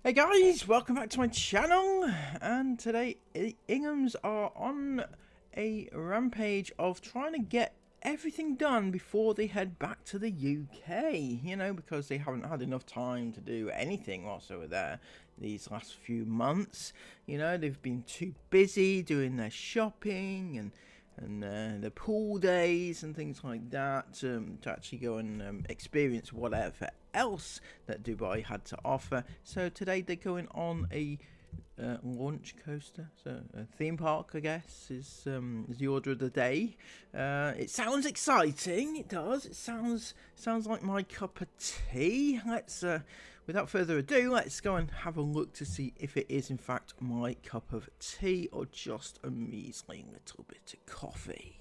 Hey guys, welcome back to my channel, and today Inghams are on a rampage of trying to get everything done before they head back to the UK, you know, because they haven't had enough time to do anything whilst they were there these last few months. You know, they've been too busy doing their shopping and the pool days and things like that to actually go and experience whatever else that Dubai had to offer. So today they're going on a launch coaster, so a theme park, I guess, is the order of the day. It sounds exciting. It does. It sounds like my cup of tea. Let's without further ado, let's go and have a look to see if it is in fact my cup of tea or just a measly little bit of coffee.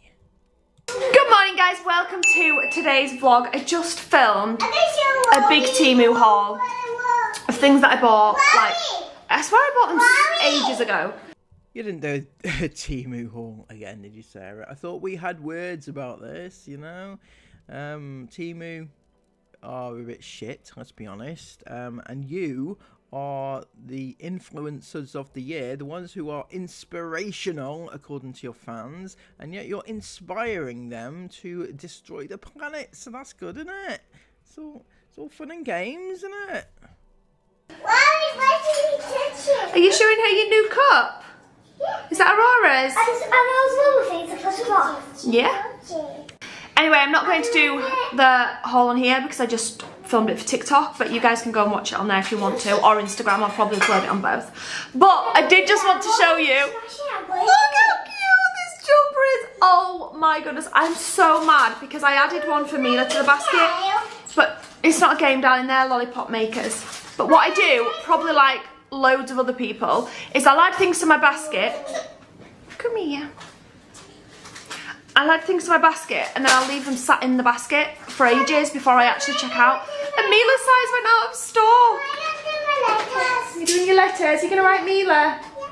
Good morning guys, welcome to today's vlog. I just filmed a big Temu haul of things that I bought, like, I swear I bought them ages ago. You didn't do a Temu haul again, did you, Sarah? I thought we had words about this, you know? Temu are a bit shit, let's be honest, and you are the influencers of the year, the ones who are inspirational according to your fans, and yet you're inspiring them to destroy the planet, so that's good, isn't it? It's all fun and games, isn't it? Are you showing her your new cup? Yeah. Is that Aurora's? And those little things are Yeah. Anyway, I'm not going to do the haul on here because I just filmed it for TikTok, but you guys can go and watch it on there if you want to, or Instagram. I'll probably upload it on both. But I did just want to show you. Look how cute this jumper is. Oh my goodness, I'm so mad because I added one for Mila to the basket, but it's not a game down in there, Lollipop Makers. But what I do, probably like loads of other people, is I'll add things to my basket. Come here. I'll add things to my basket and then I'll leave them sat in the basket for ages before I actually check out. And Mila's size went out of store. You're doing your letters? You're going to write Mila? Yeah.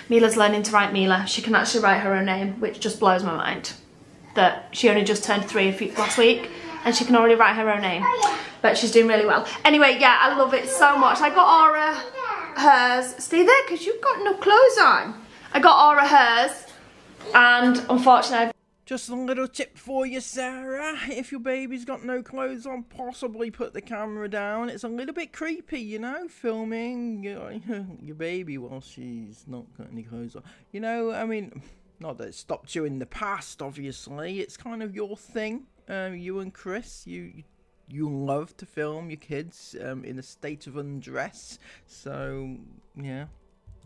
Mila's learning to write Mila. She can actually write her own name, which just blows my mind. That she only just turned 3 last week and she can already write her own name. But she's doing really well. Anyway, yeah, I love it so much. I got Aura hers. Stay there because you've got no clothes on. I got Aura hers. And unfortunately, just a little tip for you, Sarah. If your baby's got no clothes on, possibly put the camera down. It's a little bit creepy, you know, filming your baby while she's not got any clothes on. You know, I mean, not that it stopped you in the past, obviously. It's kind of your thing. You and Chris, you love to film your kids in a state of undress. So, yeah.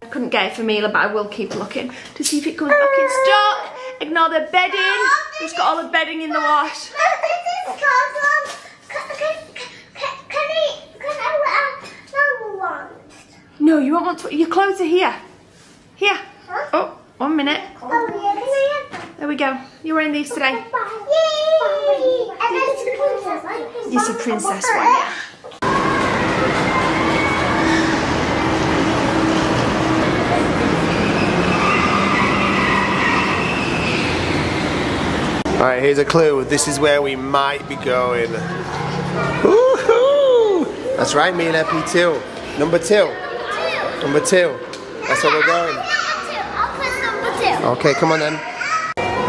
I couldn't get it for Mila, but I will keep looking to see if it comes back in stock. Ignore the bedding. Just got all the bedding in the wash. Can I wear another one? No, you won't want to. Your clothes are here. Here. Huh? Oh, 1 minute. Oh, yeah, can I have them? There we go. You're wearing these today. Yay! And then it's a princess. It's a princess one, yeah. Alright, here's a clue. This is where we might be going. Woohoo! That's right, Mila, P2. Number 2. Number 2. That's where we're going. I'll put number 2. Okay, come on then.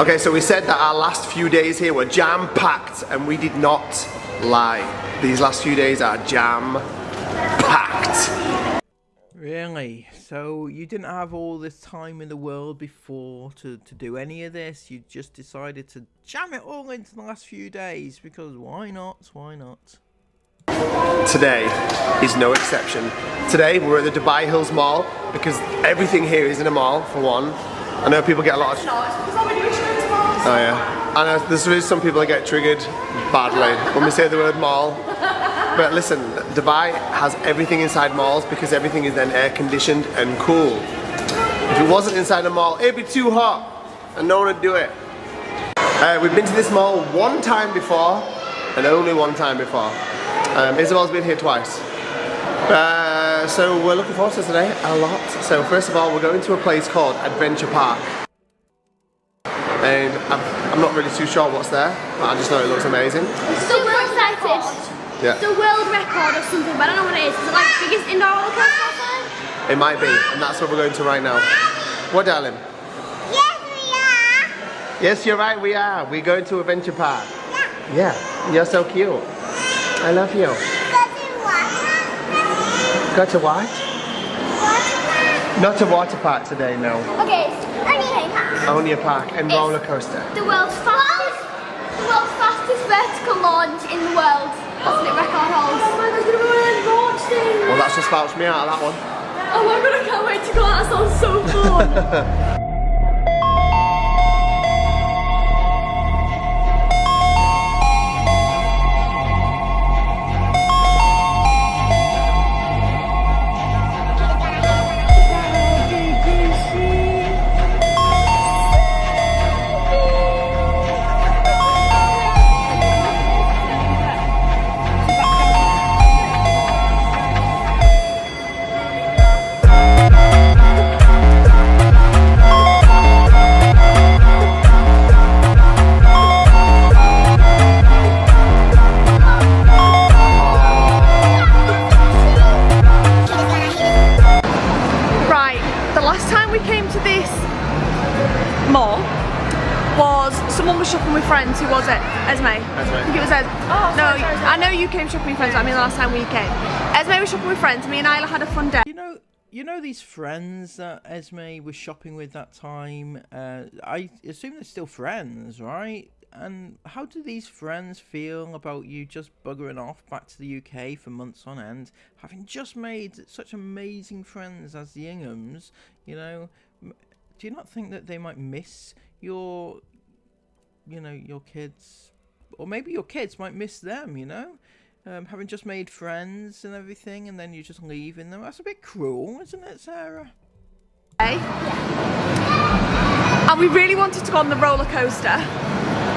Okay, so we said that our last few days here were jam-packed, and we did not lie. These last few days are jam-packed. Really? So you didn't have all this time in the world before to do any of this? You just decided to jam it all into the last few days because why not? Why not? Today is no exception. Today we're at the Dubai Hills Mall because everything here is in a mall, for one. I know people get a lot of... Oh yeah. I know there's some people that get triggered badly when we say the word mall. But listen, Dubai has everything inside malls because everything is then air conditioned and cool. If it wasn't inside a mall, it'd be too hot and no one would do it. We've been to this mall one time before and only one time before. Isabel's been here twice. So we're looking forward to today a lot. So first of all, we're going to a place called Adventure Park. And I'm not really too sure what's there, but I just know it looks amazing. I'm super excited. Yeah. It's a world record or something, but I don't know what it is. Is it like the biggest indoor roller It might be, and that's what we're going to right now. What, darling? Yes, we are. Yes, you're right, we are. We're going to Adventure Park. Yeah. Yeah, you're so cute. I love you. Go to water. Go to what? Water park. Not a water park today, no. Okay, only park. Only a park and roller coaster. The world's fastest vertical launch in the world. That's what it record holds. Oh my god, it's gonna be one of those launch things. Well, that's just vouched me out of that one. Oh my god, I can't wait to go. That sounds so fun. Someone was shopping with friends. Who was it? Esme. Esme. I think it was Esme. Oh, no, sorry. I know you came shopping with friends. I mean, the last time we came, Esme was shopping with friends. Me and Isla had a fun day. You know these friends that Esme was shopping with that time. I assume they're still friends, right? And how do these friends feel about you just buggering off back to the UK for months on end, having just made such amazing friends as the Inghams? You know, do you not think that they might miss your kids, or maybe your kids might miss them, having just made friends and everything, and then you just leaving them? That's a bit cruel, isn't it, Sarah? Yeah. And we really wanted to go on the roller coaster,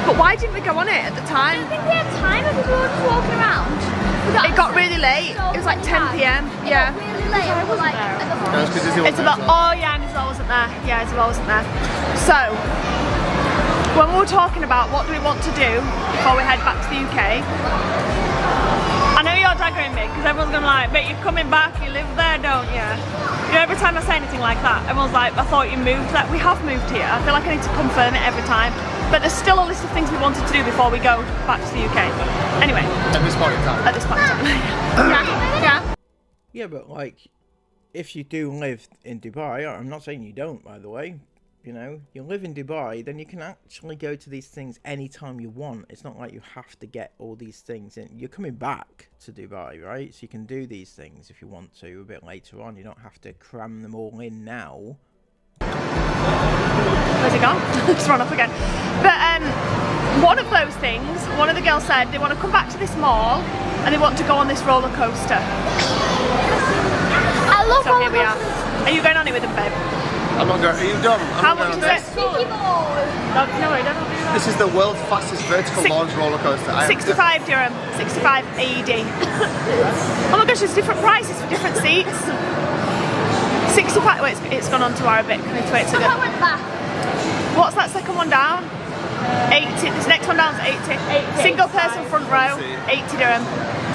but why didn't we go on it at the time? I don't think we had time because we were just walking around. It got really late. It was like 10 p.m. Yeah. Really late. We were like at the Isabel. Oh yeah, and Isabel wasn't there. Yeah, Isabel wasn't there. So when we were talking about what do we want to do before we head back to the UK, I know you're daggering me because everyone's gonna be like, but you're coming back, you live there, don't you? You know, every time I say anything like that, everyone's like, I thought you moved. Like, we have moved here. I feel like I need to confirm it every time. But there's still a list of things we wanted to do before we go back to the UK. Anyway. At this point in time. At this point in time. Yeah. Yeah, but like, if you do live in Dubai, I'm not saying you don't, by the way. You live in Dubai, then you can actually go to these things anytime you want. It's not like you have to get all these things in. You're coming back to Dubai, right? So you can do these things if you want to a bit later on. You don't have to cram them all in now. Where's it gone? Just run off again. But one of those things, one of the girls said they want to come back to this mall and they want to go on this roller coaster. I love So here we are. Are you going on it with them, babe? I'm not going. Are you dumb? How much is it? Sticky balls. No, I don't do that. This is the world's fastest vertical launch roller coaster. 65 dirham, 65 AED. Oh my gosh, there's different prices for different seats. 65, wait, it's gone on to Arabic. I need to wait to go. What's that second one down? 80, this next one down is 80. Single person front row, 80 dirham.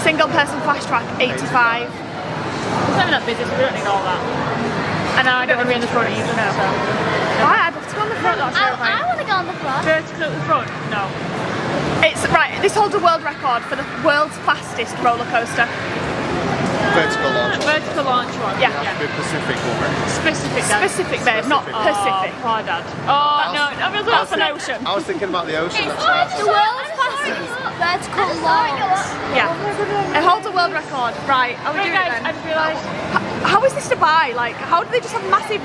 Single person fast track, 85. It's not even that busy, so we don't need all that. And I don't want to be in the front either, no. so. Why? I'd love to go on the front. That's terrifying. I want to go on the front. Vertical at the front? No. It's right. This holds a world record for the world's fastest roller coaster. Vertical launch. Vertical launch one. Yeah. The Pacific woman. Specific, Dad. Specific, babe, not Pacific. Oh, poor Dad. Oh, no, That's an ocean. I was thinking about the ocean. The world's fastest vertical launch. Yeah. It holds a world record. Right. Are we Hey doing guys, it I then? just realised. How is this Dubai? Like, how do they just have massive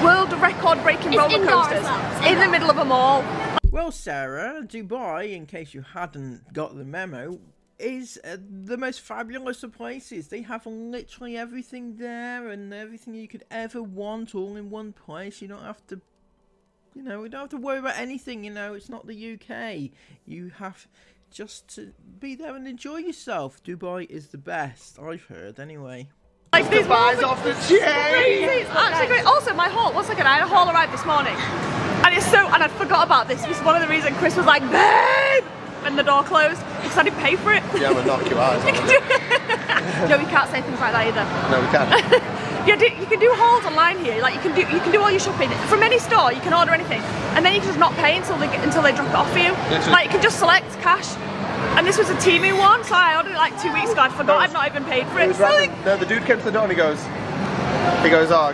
world record breaking roller indoor coasters as well. in the middle of a mall? Well, Sarah, Dubai, in case you hadn't got the memo, is the most fabulous of places. They have literally everything there and everything you could ever want all in one place. You don't have to, we don't have to worry about anything, It's not the UK. You have just to be there and enjoy yourself. Dubai is the best, I've heard, anyway. Like these Dubai's off the chain! It's actually great. Also, my haul, one second, I had a haul arrive this morning. And I forgot about this. This is one of the reasons Chris was like, babe! When the door closed, because I didn't pay for it. Yeah, we'll knock you out. No, we can't say things like that either. No, we can't. You can do hauls online here. Like you can do all your shopping from any store. You can order anything, and then you can just not pay until they drop it off for you. Like you can just select cash. And this was a Temu one, so I ordered it like 2 weeks ago. I forgot I'd not even paid for it. No, the dude came to the door and he goes, oh,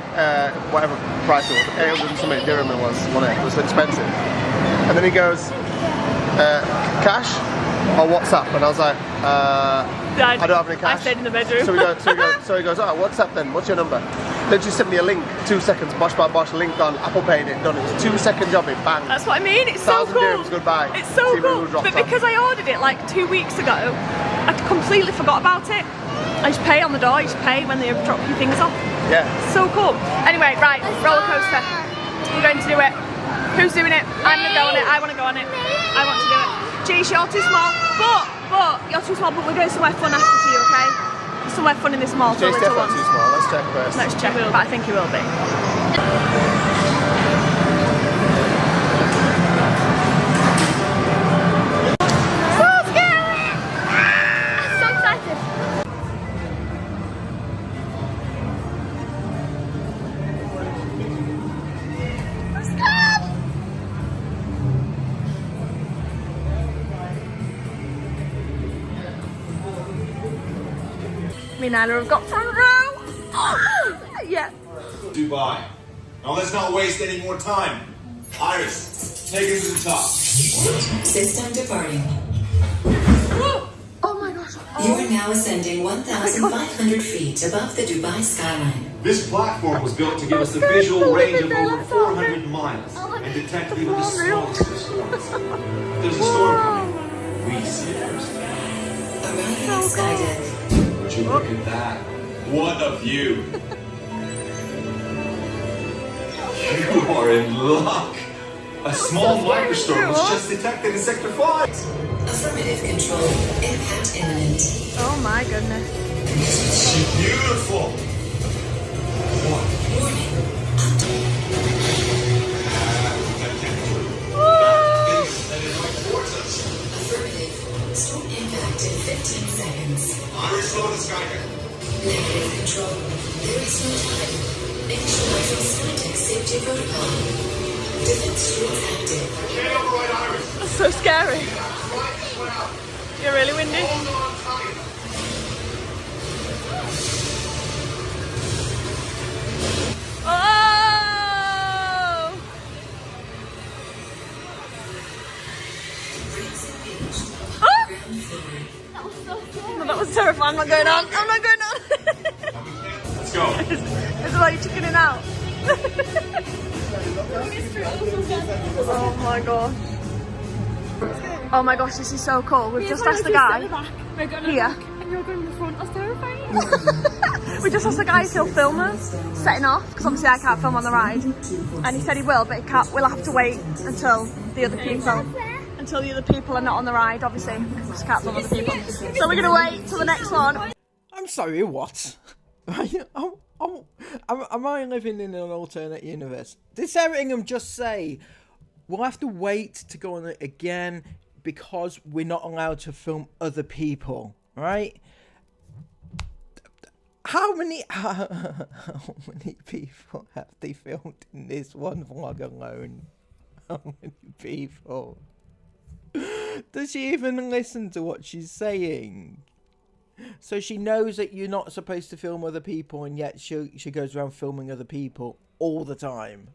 whatever price it was, 800 and something dirham it was, wasn't it? It was expensive. And then he goes, cash or WhatsApp? And I was like, I don't have any cash. I stayed in the bedroom. So he goes, oh, WhatsApp then, what's your number? Then she sent me a link, 2 seconds, bosh by bosh, link on, Apple Pay it, done. It was a 2 second job, it bang. That's what I mean, it's so cool. Dirhams, goodbye. It's so cool, but because I ordered it like 2 weeks ago, I completely forgot about it. I just pay on the door, you just pay when they drop your things off. Yeah. So cool. Anyway, right, roller coaster. We're going to do it. Who's doing it? I'm gonna go on it, I wanna go on it. I want to do it. Jeez, you're too small, but you're too small, but we're going somewhere fun after for you, okay? Somewhere fun in this mall. Jay's definitely too small, let's check first. Let's check, but I think he will be. So scary! I'm so excited. I'm scared! Me and Anna have got front row. Yeah. Dubai. Now let's not waste any more time. Iris, take us to the top. System departing. Oh my gosh. You are now ascending 1,500 feet above the Dubai skyline. This platform was built to give us a visual range of over 400 miles and detect even the smallest of storms. There's a storm coming. We see it first. Arriving at Skydeck. Would you look at that? What a view! You are in luck! A small microstorm was just detected in Sector 5! Affirmative control. Impact imminent. Oh my goodness. Beautiful! What? Warning. Affirmative. Storm impact in 15 seconds. Iris, slow the Skydeck. Negative control. There is no time. Initializing Skydeck safety protocol. Defense shields active. Can't override Iris. That's so scary. You're really windy. Oh! No, that was terrifying. I'm not going on. I'm not going on. Let's go. It's like you're chickening out. Oh my gosh. Oh my gosh, this is so cool. We've just asked the guy here. And you're going in the front. That's terrifying. We just asked the guy if he'll film us setting off, because obviously I can't film on the ride. And he said he will, but we'll have to wait until the other people. Until the other people are not on the ride, obviously. We just can't film other people. So we're going to wait till the next one. I'm sorry, what? Am I living in an alternate universe? Did Sarah Ingham just say we'll have to wait to go on it again because we're not allowed to film other people, right? How many people have they filmed in this one vlog alone? How many people? Does she even listen to what she's saying? So she knows that you're not supposed to film other people, and yet she goes around filming other people all the time.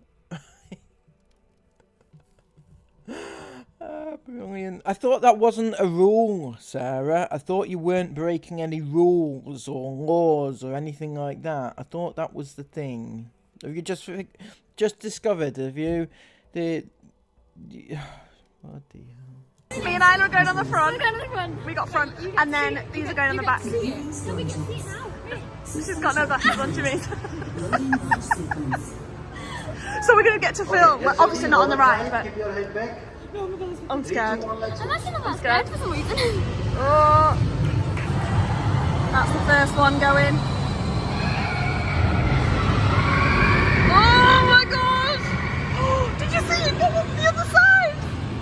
Brilliant. I thought that wasn't a rule, Sarah. I thought you weren't breaking any rules or laws or anything like that. I thought that was the thing. Have you just discovered, have you? Oh dear. Me and Isla are going on the front. We're going on the front. We got front, and then these are going on the back. No, we can see it now. She's got no glasses on, to me. So we're going to get to film. We're obviously not on the ride, but I'm scared. I'm actually not scared for some reason. Oh, that's the first one going. Oh my gosh! Oh, did you see it go up the other side?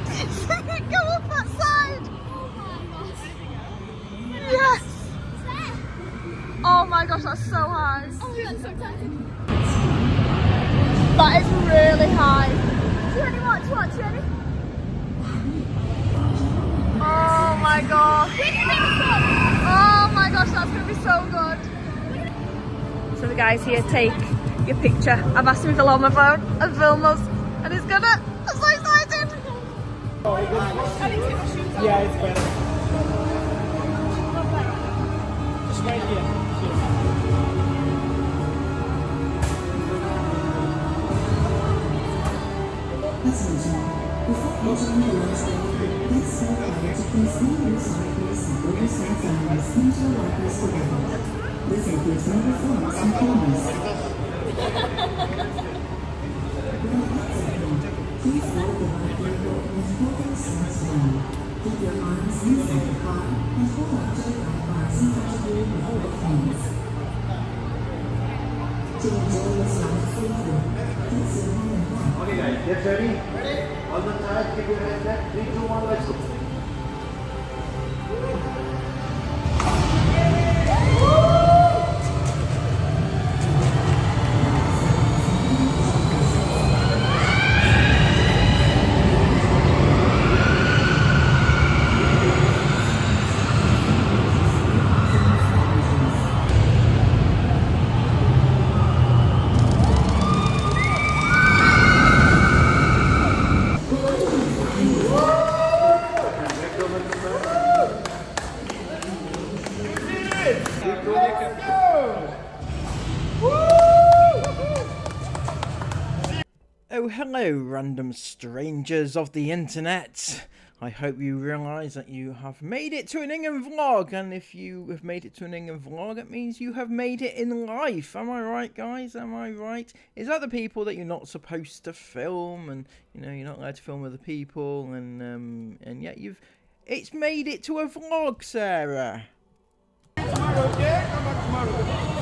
Did you see it go up that side? Oh my gosh. Yes! Oh my gosh, that's so high. Oh my That is really high. Do you want to watch? Ready? Oh my gosh. Oh my gosh, that's going to be so good. So the guys here take your picture. I've asked him to go on my phone and film us, and he's gonna. I'm so excited. Yeah, it's better. Just right here. Attention. Before entering the lunch break, please stay quiet to place all your cyclists and overseas animals into the lockers together. This includes number 4s and corners. Please hold the right vehicle with holding signs down. Keep your arms inside the car and hold on to the right bars in front of you with both hands. To enjoy this ride safely, place your hand in back. Okay guys, get ready. Ready? All the time, keep your hands back. 3, 2, 1, let's go. Oh, hello, random strangers of the internet. I hope you realise that you have made it to an Ingham vlog, and if you have made it to an Ingham vlog, it means you have made it in life. Am I right, guys? Am I right? Is that the people that you're not supposed to film, and you know you're not allowed to film other people, and yet it's made it to a vlog, Sarah. Tomorrow, okay? Come back tomorrow.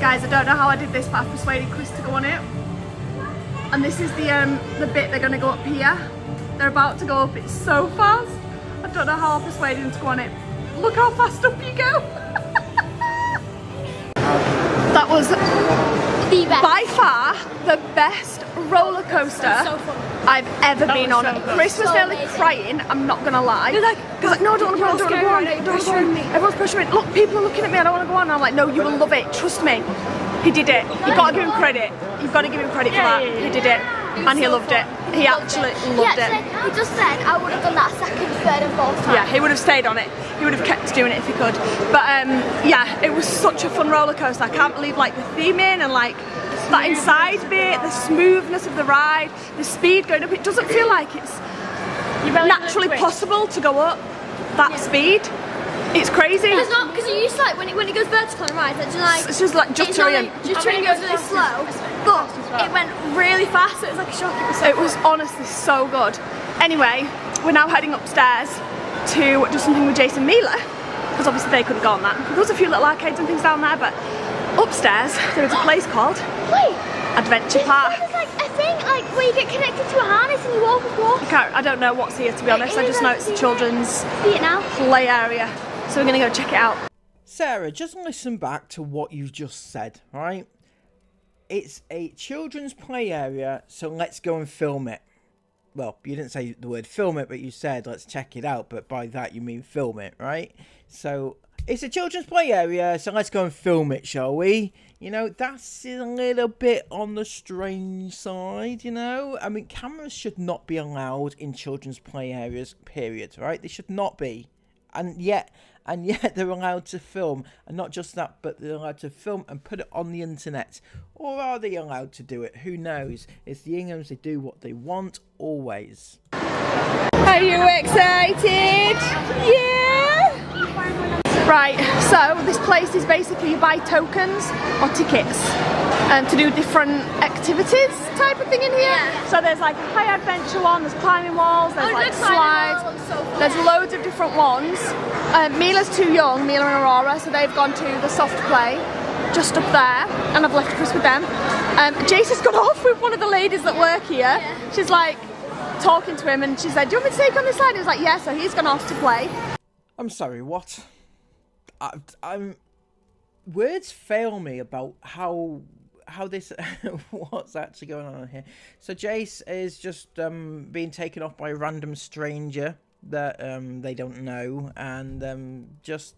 Guys, I don't know how I did this, but I've persuaded Chris to go on it. And this is the bit they're going to go up here. They're about to go up, it's so fast. I don't know how I persuaded him to go on it. Look how fast up you go. That was by far the best roller coaster I've ever been on. Chris was nearly crying, I'm not gonna lie. He's like, no, I don't want to go on, don't want to go on. Everyone's pressuring me. Look, people are looking at me, I don't want to go on. And I'm like, no, you will love it, trust me. He did it. You've got to give him credit. You've got to give him credit for that. He did it. And he loved it. He actually loved it. He just said I would have done that second, third and fourth time. Yeah, he would have stayed on it. He would have kept doing it if he could. But yeah, it was such a fun roller coaster. I can't believe like the theming and like that inside bit, the smoothness of the ride, the speed going up. It doesn't feel like it's naturally possible to go up that speed. It's crazy. It's not, because you used to like when it goes vertical and rides, it's just like juttering. Juttering goes really slow, but it went really fast. It was like a shock. It was honestly so good. Anyway, we're now heading upstairs to do something with Jason Mila, because obviously they couldn't go on that. There was a few little arcades and things down there, but upstairs there is a place called Adventure Park. There's like a thing like where you get connected to a harness and you walk across. I don't know what's here, to be honest. I just know it's a children's play area. So we're going to go check it out. Sarah, just listen back to what you've just said, right? It's a children's play area, so let's go and film it. Well, you didn't say the word film it, but you said let's check it out, but by that you mean film it, right? So it's a children's play area, so let's go and film it, shall we? You know, that's a little bit on the strange side, you know? I mean, cameras should not be allowed in children's play areas, period, right? They should not be. and yet they're allowed to film, and not just that, but they're allowed to film and put it on the internet. Or are they allowed to do it? Who knows? It's the Inghams, they do what they want, always. Are you excited? Yeah! Right, so this place is basically you buy tokens or tickets to do different activities type of thing in here. Yeah. So there's like a high adventure one, there's climbing walls, there's like slides, there's loads of different ones. Mila's too young, Mila and Aurora, so they've gone to the soft play just up there, and I've left Chris with them. Jace has gone off with one of the ladies that work here. Yeah. She's like talking to him and she said, do you want me to take on this slide? He was like, yeah, so he's gone off to play. I'm sorry, what? I'm words fail me about how this what's actually going on here. So Jace is just being taken off by a random stranger that they don't know, and just,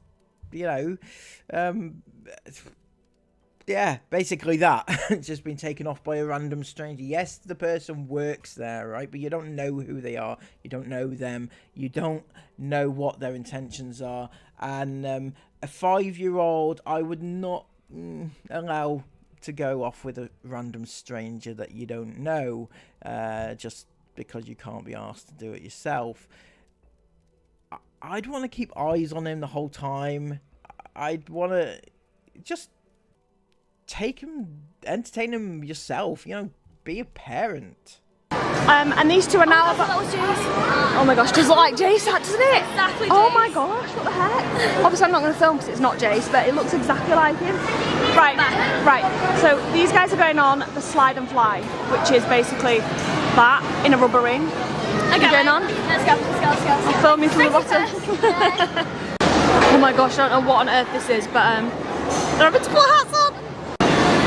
you know, yeah, basically that. Just been taken off by a random stranger. Yes, the person works there, right? But you don't know who they are. You don't know them. You don't know what their intentions are. And a 5-year-old, I would not allow to go off with a random stranger that you don't know, just because you can't be asked to do it yourself. I'd want to keep eyes on him the whole time. I'd want to just take him, entertain him yourself, you know, be a parent. And these two are now oh my gosh, does it look like Jace, doesn't it? Exactly. Oh Jace. my gosh, what the heck? Obviously I'm not going to film because it's not Jace, but it looks exactly like him. Right, so these guys are going on the slide and fly, which is basically that in a rubber ring. Okay, going on? Let's go. I'm filming from the bottom. Oh my gosh, I don't know what on earth this is, but they're having to put hats on.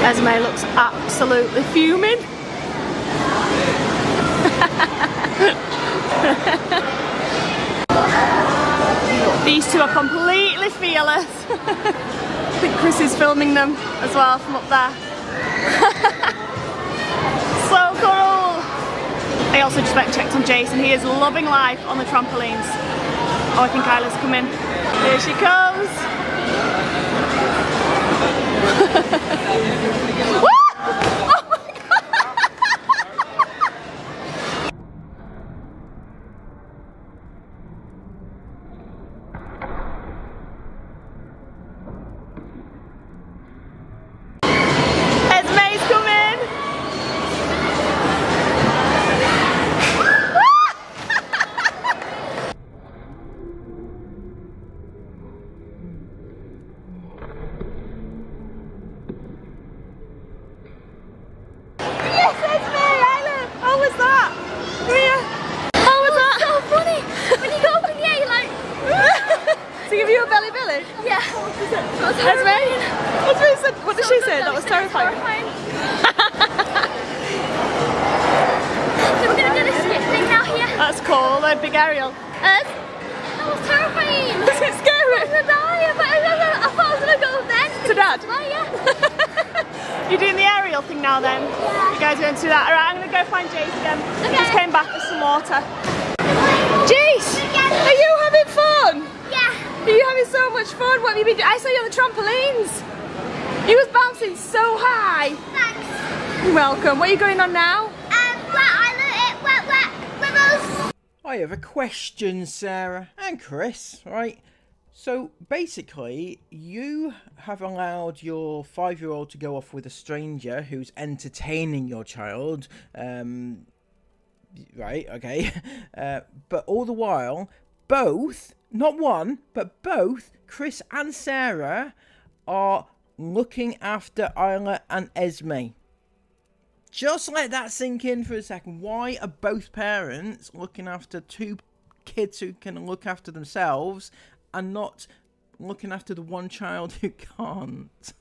Esme looks absolutely fuming. These two are completely fearless. I think Chris is filming them as well from up there. So cool! I also just went and checked on Jason. He is loving life on the trampolines. Oh, I think Isla's coming. Here she comes. Woo! Oh my god! Esme's coming! What did she say? That was terrifying. So we're going to do this skip thing now here. That's cool, a big aerial. That was terrifying. Was it scary? I was going to die, but I thought I was going to go then. To Dad? Well, yeah. You're doing the aerial thing now then? Yeah. You guys are going to do that? Alright, I'm going to go find Jace again. Okay. Just came back with some water. Jace! Are you having fun? Yeah. Are you having so much fun? What have you been doing? I saw you on the trampolines. You was bouncing so high. Thanks. You're welcome. What are you going on now? Rivers. I have a question, Sarah and Chris, right? So basically, you have allowed your 5-year-old to go off with a stranger who's entertaining your child, right, okay, but all the while, both, not one, but both Chris and Sarah are looking after Isla and Esme. Just let that sink in for a second. Why are both parents looking after two kids who can look after themselves and not looking after the one child who can't?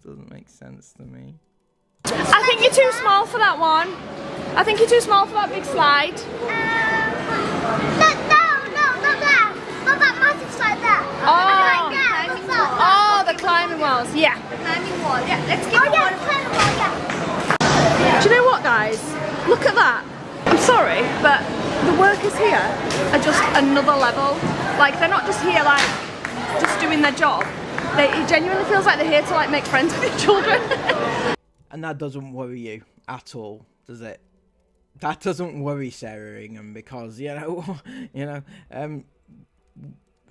Doesn't make sense to me. I think you're too small for that one. I think you're too small for that big slide. Not there. Not that massive slide there. Oh, the climbing walls. Yeah. Climbing wall. Yeah, let's get the climbing wall, yeah. Do you know what, guys? Look at that. I'm sorry, but the workers here are just another level. Like, they're not just here like just doing their job. It genuinely feels like they're here to like make friends with your children. And that doesn't worry you at all, does it? That doesn't worry Sarah Ingham, because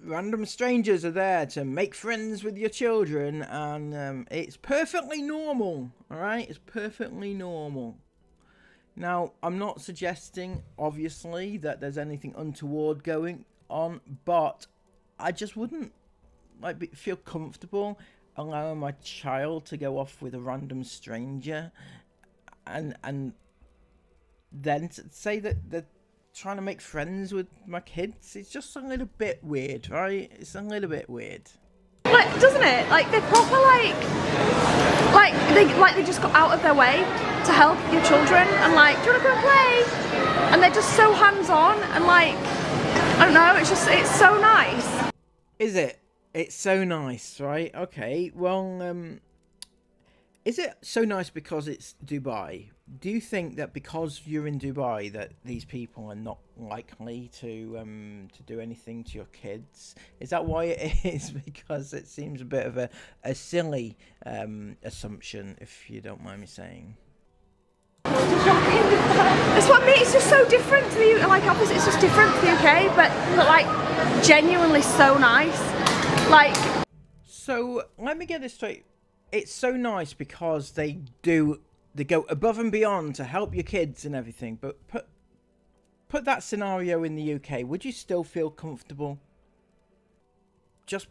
random strangers are there to make friends with your children, and it's perfectly normal. All right, it's perfectly normal. Now, I'm not suggesting, obviously, that there's anything untoward going on, but I just wouldn't feel comfortable allowing my child to go off with a random stranger, and then to say that they're trying to make friends with my kids. It's just a little bit weird, right? It's a little bit weird. Like, doesn't it? Like, they're proper they just got out of their way to help your children, and like, do you want to go and play? And they're just so hands-on, and like, I don't know, it's so nice. Is it? It's so nice, right? Okay, well, is it so nice because it's Dubai? Do you think that because you're in Dubai that these people are not likely to do anything to your kids? Is that why it is? Because it seems a bit of a silly assumption, if you don't mind me saying. It's what I mean. It's just so different to the like. Obviously, it's just different to the UK, but like genuinely so nice. Like. So let me get this straight. It's so nice because they go above and beyond to help your kids and everything. But put that scenario in the UK. Would you still feel comfortable? Just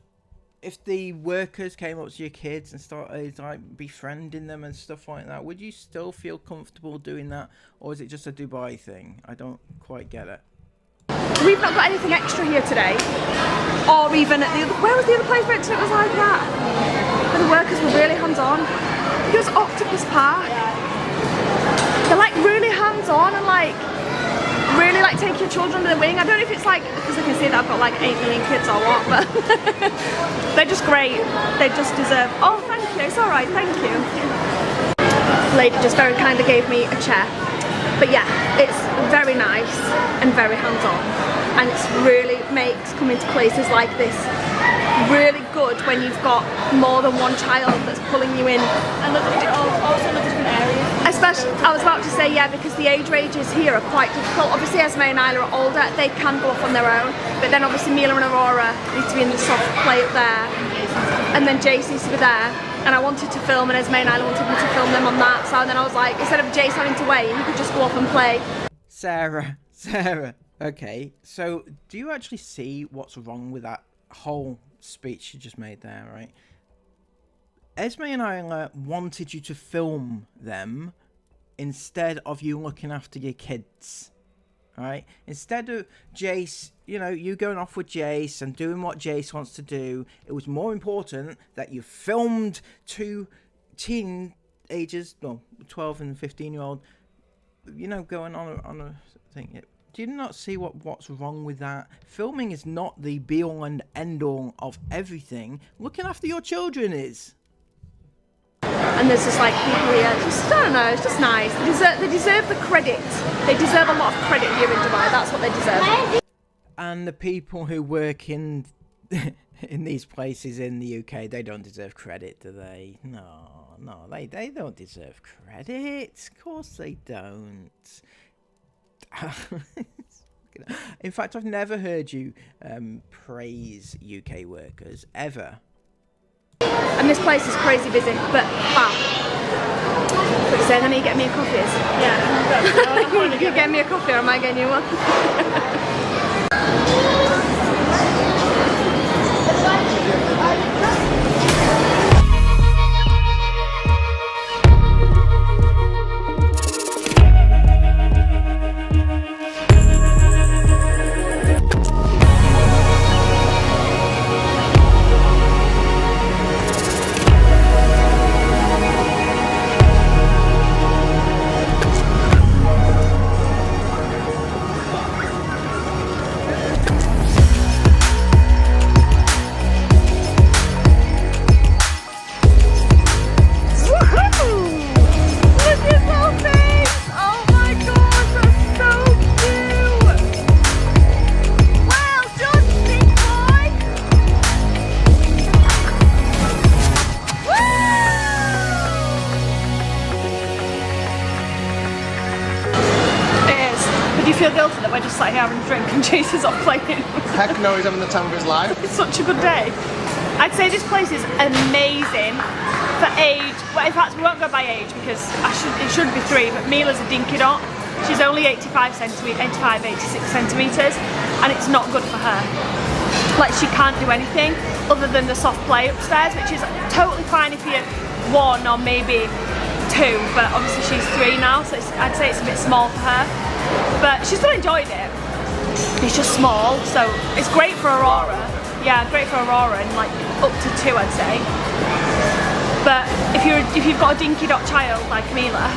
if the workers came up to your kids and started like befriending them and stuff like that, would you still feel comfortable doing that, or is it just a Dubai thing? I don't quite get it. We've not got anything extra here today, or even at the other. Where was the other place where it was like that? Where the workers were really hands-on. It was Octopus Park. They're like really hands-on and like really like take your children under the wing. I don't know if it's like because I can see that I've got like 8 million kids or what, but they're just great. They just deserve. Oh, thank you. It's all right. Thank you. The lady just very kindly gave me a chair. But yeah, it's very nice and very hands-on, and it really makes coming to places like this really good when you've got more than one child that's pulling you in. And also the different areas. Especially, I was about to say, yeah, because the age ranges here are quite difficult. Obviously, Esme and Isla are older, they can go off on their own, but then obviously Mila and Aurora need to be in the soft play up there, and then Jace needs to be there. And I wanted to film, and Esme and Isla wanted me to film them on that, so then I was like, instead of Jace having to wait, he could just go off and play. Sarah, okay, so do you actually see what's wrong with that whole speech you just made there, right? Esme and Isla wanted you to film them instead of you looking after your kids, right? Instead of Jace, you going off with Jace and doing what Jace wants to do, it was more important that you filmed 2 teenagers, well, 12 and 15-year-old, going on a thing. Do you not see what's wrong with that? Filming is not the be-all and end-all of everything. Looking after your children is. And there's just like people here, I don't know, it's just nice. They deserve the credit. They deserve a lot of credit here in Dubai. That's what they deserve. And the people who work in these places in the UK, they don't deserve credit, do they? No, they don't deserve credit. Of course they don't. In fact, I've never heard you praise UK workers, ever. And this place is crazy busy, but wow. What you saying, then are you getting me a coffee? Yeah. You're getting me a coffee, or am I getting you one? that we're just sat here having a drink and Jason's off playing. Heck no, he's having the time of his life. It's such a good day. I'd say this place is amazing for age. Well, in fact, we won't go by age because it should be 3, but Mila's a dinky dot. She's only 86 centimetres, and it's not good for her. Like, she can't do anything other than the soft play upstairs, which is totally fine if you're 1 or maybe 2, but obviously she's 3 now, so I'd say it's a bit small for her. But she still enjoyed it. It's just small, so it's great for Aurora. Yeah, great for Aurora, and like up to 2, I'd say. But if you've got a dinky dot child like Mila,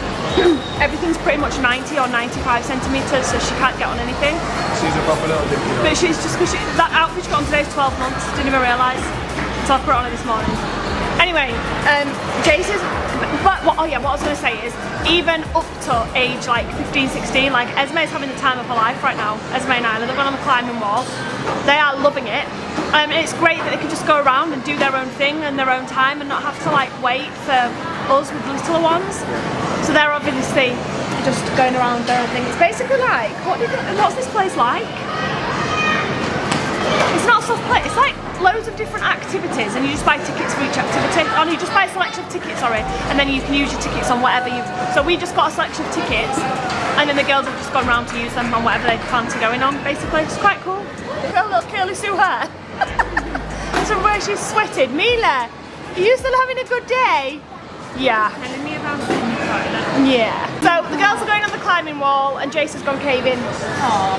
everything's pretty much 90 or 95 centimetres, so she can't get on anything. She's a proper little dinky dot. But she's just, because that outfit she got on today is 12 months, didn't even realise. So I put it on her this morning. Anyway, Jason's, what I was going to say is, even up to age like 15, 16, like Esme's having the time of her life right now. Esme and Isla, they've gone on the climbing wall. They are loving it. And it's great that they can just go around and do their own thing in their own time and not have to like wait for us with littler ones. So they're obviously just going around their own thing. It's basically like, what's this place like? It's not a soft play, it's like loads of different activities and you just buy tickets for each activity. Oh no, you just buy a selection of tickets, sorry, and then you can use your tickets on whatever you've... So we just got a selection of tickets and then the girls have just gone around to use them on whatever they fancy going on, basically. It's quite cool. Look at her little curly Sue hair. So where she's sweated. Mila, are you still having a good day? Yeah. Telling me about it. Yeah. So the girls are going on the climbing wall and Jason's gone caving. Oh,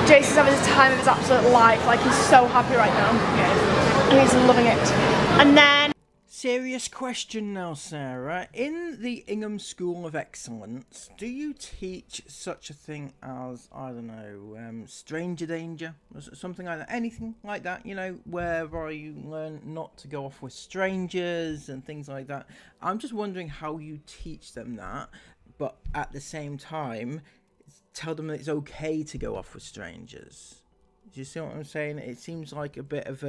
Jason's having the time of his absolute life. Like, he's so happy right now. Yeah. He's loving it. And then... Serious question now, Sarah. In the Ingham School of Excellence, do you teach such a thing as, I don't know, stranger danger? Something like that? Anything like that, you know, where you learn not to go off with strangers and things like that? I'm just wondering how you teach them that, but at the same time, tell them that it's okay to go off with strangers. Do you see what I'm saying? It seems like a bit of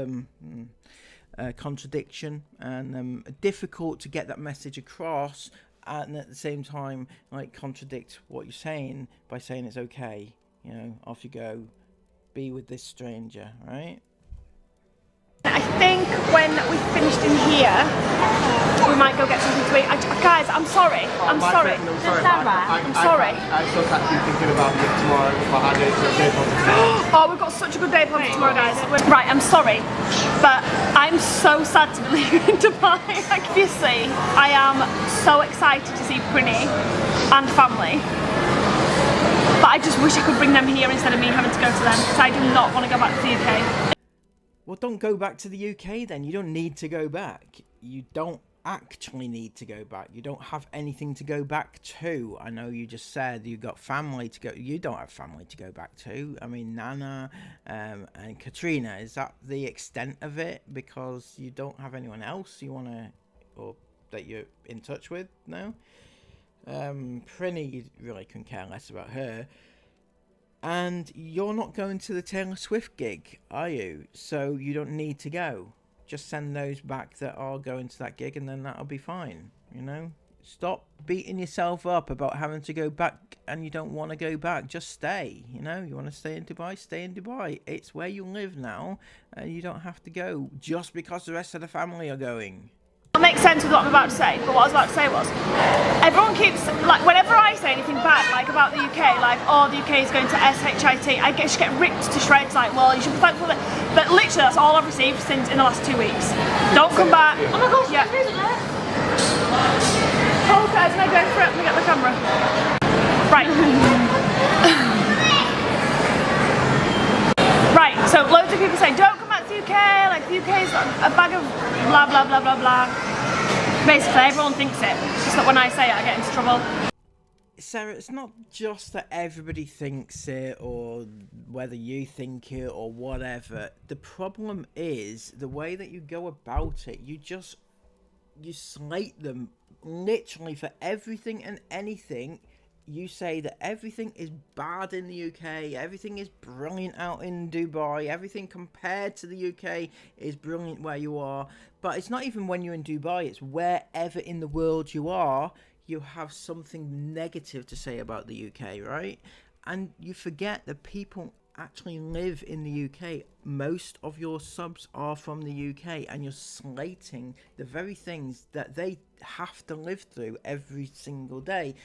contradiction and difficult to get that message across, and at the same time like contradict what you're saying by saying it's okay, you know, off you go, be with this stranger, right? I think when we finished in here, we might go get something to eat. Guys, I'm sorry. I'm sorry. I'm sorry. I still can't keep thinking about it tomorrow for our day to Oh, we've got such a good day planned for tomorrow, guys. Right, I'm sorry, but I'm so sad to be leaving Dubai. Like, obviously, I am so excited to see Prinny and family. But I just wish I could bring them here instead of me having to go to them, because I do not want to go back to the UK. Well, don't go back to the UK then. You don't need to go back. You don't actually need to go back. You don't have anything to go back to. I know you just said you got family to go. You don't have family to go back to. I mean, Nana and Katrina, is that the extent of it? Because you don't have anyone else you want to, or that you're in touch with? No? Prinny, you really couldn't care less about her. And you're not going to the Taylor Swift gig, are you? So you don't need to go. Just send those back that are going to that gig and then that'll be fine, you know? Stop beating yourself up about having to go back and you don't want to go back. Just stay, you know? You want to stay in Dubai? Stay in Dubai. It's where you live now and you don't have to go just because the rest of the family are going. That makes sense with what I'm about to say, but what I was about to say was, everyone keeps, like, whenever I say anything bad, like, about the UK, like, oh, the UK is going to SHIT, I just get ripped to shreds, like, well, you should be thankful that, but literally, that's all I've received since in the last 2 weeks. Don't come back. Oh my gosh, yeah. Oh, guys, can I go for it? Let me get the camera. Right. Right, so loads of people say, don't come back to the UK, like, the UK is a bag of blah, blah, blah, blah, blah. Basically, everyone thinks it. It's just that when I say it, I get into trouble. Sarah, it's not just that everybody thinks it or whether you think it or whatever. The problem is the way that you go about it. You slate them literally for everything and anything. You say that everything is bad in the UK, everything is brilliant out in Dubai, everything compared to the UK is brilliant where you are. But it's not even when you're in Dubai, it's wherever in the world you are, you have something negative to say about the UK, right? And you forget that people actually live in the UK. Most of your subs are from the UK, and you're slating the very things that they have to live through every single day.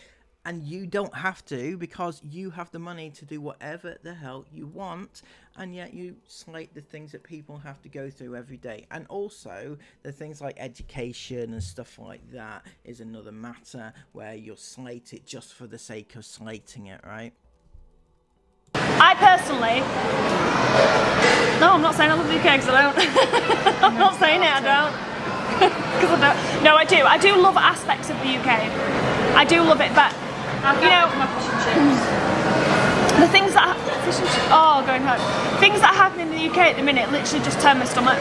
And you don't have to, because you have the money to do whatever the hell you want, and yet you slate the things that people have to go through every day. And also the things like education and stuff like that is another matter, where you'll slate it just for the sake of slating it, right? I personally, no, I'm not saying I love the UK, because I don't. I'm not saying it, I don't. Because I don't. No, I do. I do love aspects of the UK. I do love it, but you know, the things that going home. Things that happen in the UK at the minute literally just turn my stomach.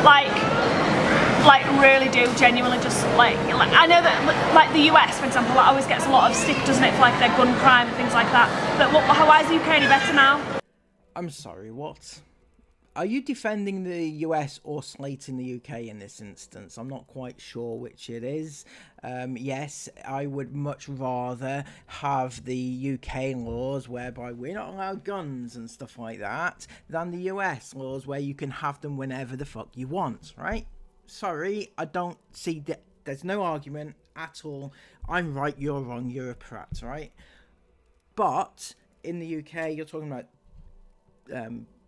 Like really do genuinely just like I know that like the US, for example, that always gets a lot of stick, doesn't it, for like their gun crime and things like that. But why is the UK any better now? I'm sorry, what? Are you defending the US or slating the UK in this instance? I'm not quite sure which it is. Yes, I would much rather have the UK laws whereby we're not allowed guns and stuff like that than the US laws where you can have them whenever the fuck you want, right? Sorry, I don't see that. There's no argument at all. I'm right, you're wrong, you're a prat, right? But in the UK, you're talking about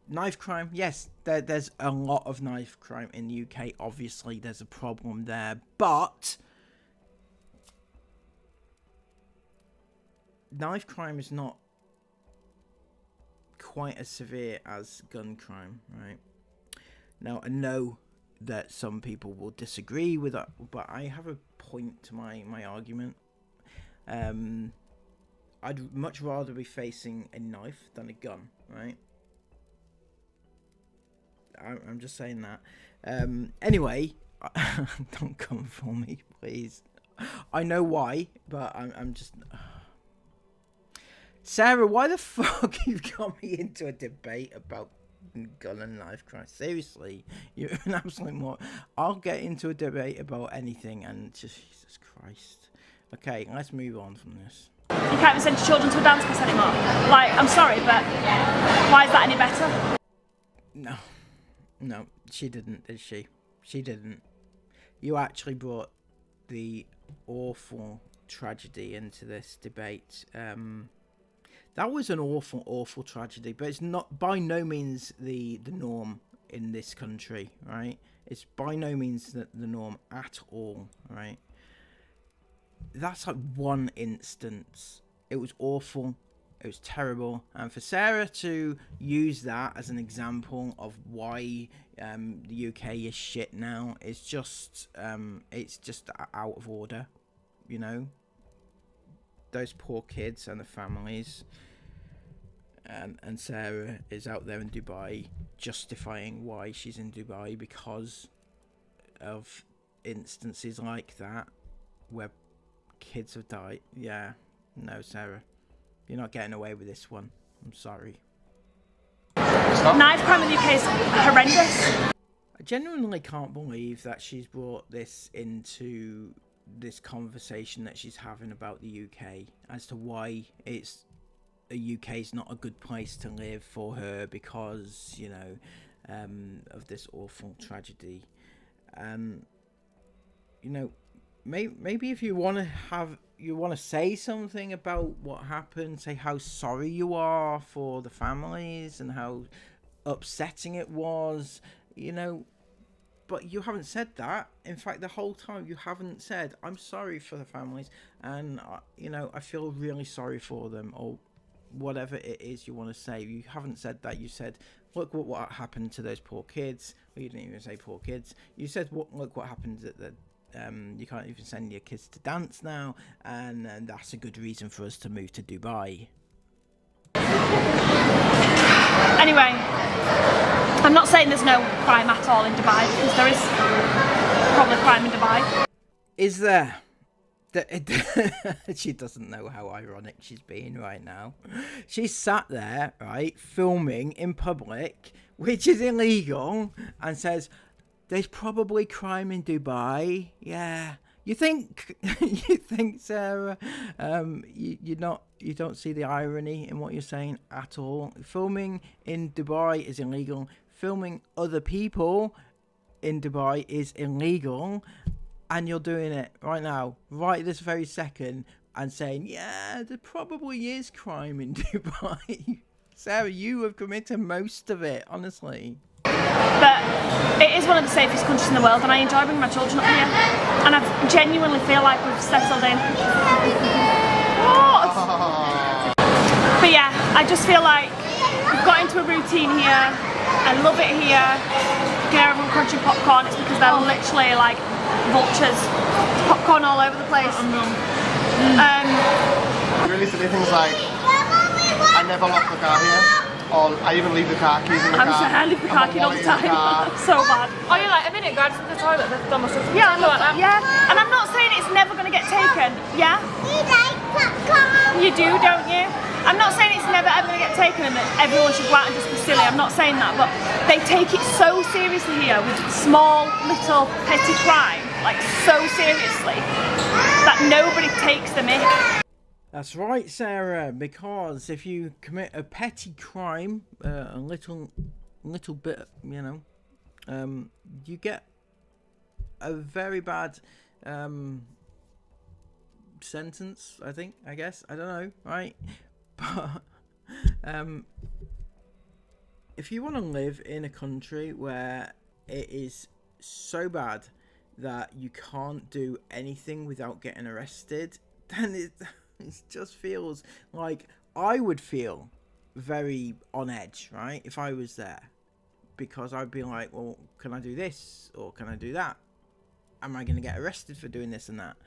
knife crime. Yes, there's a lot of knife crime in the UK. Obviously, there's a problem there. But knife crime is not quite as severe as gun crime, right? Now, I know that some people will disagree with that, but I have a point to my argument. I'd much rather be facing a knife than a gun, right? I'm just saying that. Anyway, don't come for me, please. I know why, but I'm just... Sarah, why the fuck you got me into a debate about gun and knife crime? Seriously, you're an absolute more. I'll get into a debate about anything, and just Jesus Christ. Okay, let's move on from this. You can't even send your children to a dance class anymore. Like, I'm sorry, but why is that any better? No, she didn't, did she? She didn't. You actually brought the awful tragedy into this debate. That was an awful tragedy, but it's not by no means the norm in this country, right? It's by no means the norm at all, right? That's like one instance. It was awful. It was terrible. And for Sarah to use that as an example of why the UK is shit now, it's just out of order, you know? Those poor kids and the families. And Sarah is out there in Dubai justifying why she's in Dubai because of instances like that where kids have died. Yeah, no, Sarah, you're not getting away with this one. I'm sorry. Knife crime in the UK is horrendous. I genuinely can't believe that she's brought this into this conversation that she's having about the UK as to why the UK is not a good place to live for her because, you know, of this awful tragedy. You know, maybe if you want to say something about what happened, say how sorry you are for the families and how upsetting it was, you know, but you haven't said that. In fact, the whole time you haven't said, I'm sorry for the families and, you know, I feel really sorry for them, or whatever it is you want to say. You haven't said that. You said, look what happened to those poor kids. Well, you didn't even say poor kids. You said, look what happened at the you can't even send your kids to dance now, and that's a good reason for us to move to Dubai. Anyway, I'm not saying there's no crime at all in Dubai, because there is probably crime in Dubai. Is there? She doesn't know how ironic she's being right now. She's sat there, right, filming in public, which is illegal, and says, there's probably crime in Dubai. Yeah, You think Sarah, you don't see the irony in what you're saying at all. Filming in Dubai is illegal. Filming other people in Dubai is illegal, and you're doing it right now, right this very second, and saying, yeah, there probably is crime in Dubai. Sarah, you have committed most of it, honestly. But it is one of the safest countries in the world, and I enjoy bringing my children up here, and I genuinely feel like we've settled in. What? But yeah, I just feel like we've got into a routine here. I love it here. You know, everyone crunching popcorn, it's because they're literally like vultures. Popcorn all over the place. Really silly things like, I never lock the car here. Or I even leave the car keys in the car. I leave the car keys all the time. So bad. Oh, you're like, a minute, guys, to the toilet. That's done myself. Yeah, and I'm not saying it's never going to get taken. Yeah? You like popcorn? You do, don't you? I'm not saying it's never ever going to get taken and that everyone should go out and just be silly. I'm not saying that, but they take it so seriously here with small, little, petty crime, like so seriously, that nobody takes the mick. That's right, Sarah, because if you commit a petty crime, a little bit, you know, you get a very bad sentence, I guess, I don't know, right? But if you want to live in a country where it is so bad that you can't do anything without getting arrested, then it just feels like I would feel very on edge, right, if I was there, because I'd be like, well, can I do this or can I do that? Am I going to get arrested for doing this and that?